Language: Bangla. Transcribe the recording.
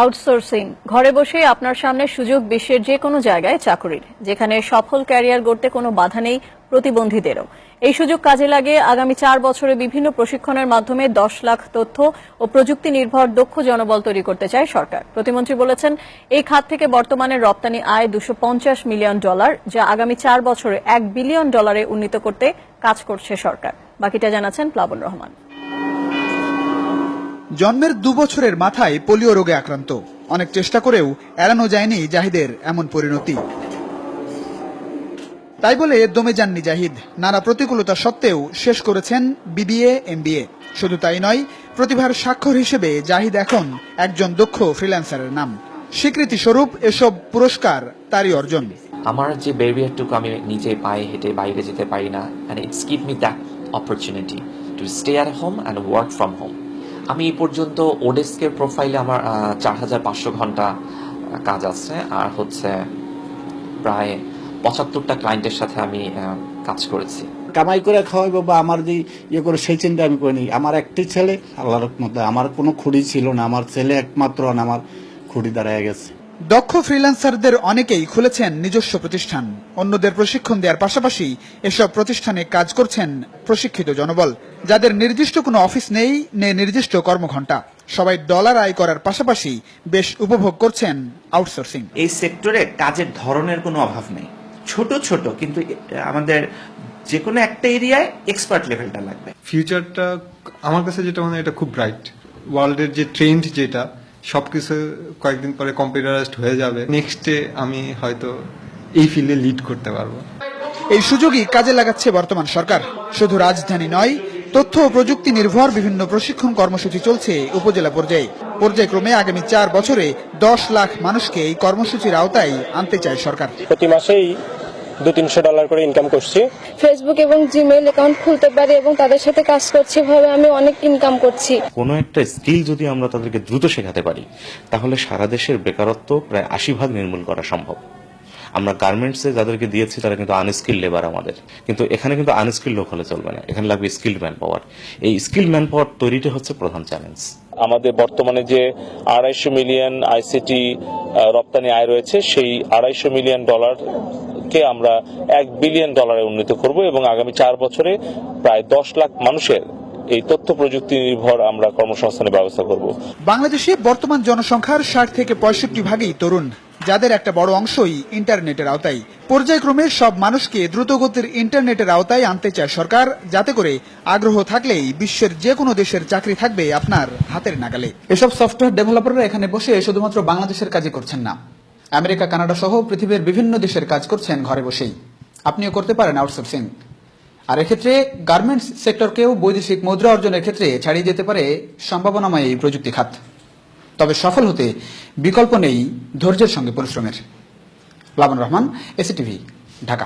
আউটসোর্সিং ঘরে বসে আপনার সামনে সুযোগ বিশ্বের যে কোনো জায়গায় চাকরির, যেখানে সফল ক্যারিয়ার গড়তে কোনো বাধা নেই প্রতিবন্ধীদেরও। এই সুযোগ কাজে লাগিয়ে আগামী 4 বছরে বিভিন্ন প্রশিক্ষণের মাধ্যমে 10 লাখ তথ্য ও প্রযুক্তি নির্ভর দক্ষ জনবল তৈরি করতে চায় সরকার। প্রতিমন্ত্রী বলেছেন, এই খাত থেকে বর্তমানে রপ্তানি আয় $250 মিলিয়ন, যা আগামী 4 বছরে $1 বিলিয়ন উন্নীত করতে কাজ করছে সরকার। বাকিটা জানাচ্ছেন প্লাবন রহমান। জন্মের 2 বছরের মাথায় পোলিও রোগে আক্রান্ত, অনেক চেষ্টা করেও এড়ানো যায়নি জাহিদের এমন পরিণতি। তাই বলে দমে যাননি জাহিদ, নানা প্রতিকূলতা সত্ত্বেও শেষ করেছেন BBA MBA। শুধু তাই নয়, প্রতিভার স্বাক্ষর হিসেবে জাহিদ এখন একজন দক্ষ ফ্রিল্যান্সারের নাম। স্বীকৃতি স্বরূপ এসব পুরস্কার তারই অর্জন। আমার যে ব্যারিয়ারটুকু আমি নিজে পায়ে হেঁটে বাইরে যেতে পারি না, and it's give me that opportunity to stay at home and work from home. আমি এই পর্যন্ত ওডেস্কের প্রোফাইলে আমার 4500 ঘন্টা কাজ আছে, আর হচ্ছে প্রায় 75টা ক্লায়েন্টের সাথে আমি কাজ করেছি। কামাই করে খাওয়াইবো বা আমার যে ইয়ে করে সেই চিন্তা আমি করিনি। আমার একটি ছেলে, আল্লাহর রহমতে আমার কোনো খুঁড়ি ছিল না, আমার ছেলে একমাত্র আমার খুঁড়ি দাঁড়ায় গেছে। দক্ষ ফ্রিল্যান্সারদের অনেকেই খুলেছেন নিজস্ব প্রতিষ্ঠান। অন্যদের প্রশিক্ষণ দেওয়ার পাশাপাশি এসব প্রতিষ্ঠানে কাজ করছেন প্রশিক্ষিত জনবল, যাদের নির্দিষ্ট কোনো অফিস নেই, নির্দিষ্ট কর্মঘণ্টা। সবাই ডলার আয় করার পাশাপাশি বেশ উপভোগ করছেন আউটসোর্সিং। এই সেক্টরে কাজের ধরনের কোনো অভাব নেই, ছোট ছোট, কিন্তু আমাদের যে কোনো একটা এরিয়ায় এক্সপার্ট লেভেলটা লাগবে। ফিউচারটা আমার কাছে যেটা মনে হয়, এটা খুব ব্রাইট। ওয়ার্ল্ডের যে ট্রেন্ড, যেটা সবকিছু কয়েকদিন পরে কম্পিউটারাইজড হয়ে যাবে, নেক্সটে আমি হয়তো এই ফিল্ডে লিড করতে পারবো। এই সুযোগই কাজে লাগাচ্ছে বর্তমান সরকার। শুধু রাজধানী নয়, তথ্য ও প্রযুক্তি নির্ভর বিভিন্ন প্রশিক্ষণ কর্মসূচি চলছে উপজেলা পর্যায়ে। পর্যায়ক্রমে আগামী 4 বছরে 10 লাখ মানুষকে এই কর্মসূচির আওতায় আনতে চায় সরকার। প্রতি মাসেই $200-300 করে ইনকাম করছি। ফেসবুক এবং জিমেইল অ্যাকাউন্ট খুলতে পারি এবং তাদের সাথে কাজ করছি, ভাবে আমি অনেক ইনকাম করছি। কোনো একটা স্কিল যদি আমরা তাদেরকে দ্রুত শেখাতে পারি, তাহলে সারা দেশের বেকারত্ব প্রায় 80% নির্মূল করা সম্ভব। আমরা গার্মেন্টসে যাদেরকে দিয়েছি তারা কিন্তু আনস্কিল লেবার আমাদের, কিন্তু এখানে কিন্তু আনস্কিল লোক হলে চলবে না, এখানে লাগবে স্কিল্ড ম্যান পাওয়ার। এই স্কিল্ড ম্যান পাওয়ার তৈরিটা হচ্ছে প্রধান চ্যালেঞ্জ। আমাদের বর্তমানে যে $250 মিলিয়ন আইসিটি রপ্তানি আয় রয়েছে, সেই $250 মিলিয়ন কে আমরা $1 বিলিয়ন উন্নীত করব এবং আগামী 4 বছরে প্রায় 10 লাখ মানুষের এই তথ্য প্রযুক্তি নির্ভর আমরা কর্মসংস্থানের ব্যবস্থা করব। বাংলাদেশে বর্তমান জনসংখ্যার 60 থেকে 65 ভাগই তরুণ, যাদের একটা বড় অংশই ইন্টারনেটের আওতায়। পর্যায়ক্রমে সব মানুষকে দ্রুতগতির ইন্টারনেটের আওতায় আনতে চায় সরকার, যাতে করে আগ্রহ থাকলেই বিশ্বের যে কোনো দেশের চাকরি থাকবে আপনার হাতের নাগালে। এসব সফটওয়্যার ডেভেলপাররা এখানে বসে শুধুমাত্র বাংলাদেশের কাজই করছেন না, আমেরিকা, কানাডা সহ পৃথিবীর বিভিন্ন দেশের কাজ করছেন ঘরে বসেই। আপনিও করতে পারেন আউটসোর্সিং। আর এক্ষেত্রে গার্মেন্টস সেক্টরকেও বৈদেশিক মুদ্রা অর্জনের ক্ষেত্রে ছাড়িয়ে যেতে পারে সম্ভাবনাময় এই প্রযুক্তি খাত। তবে সফল হতে বিকল্প নেই ধৈর্যের সঙ্গে পরিশ্রমের। প্লাবন রহমান, এসিটিভি, ঢাকা।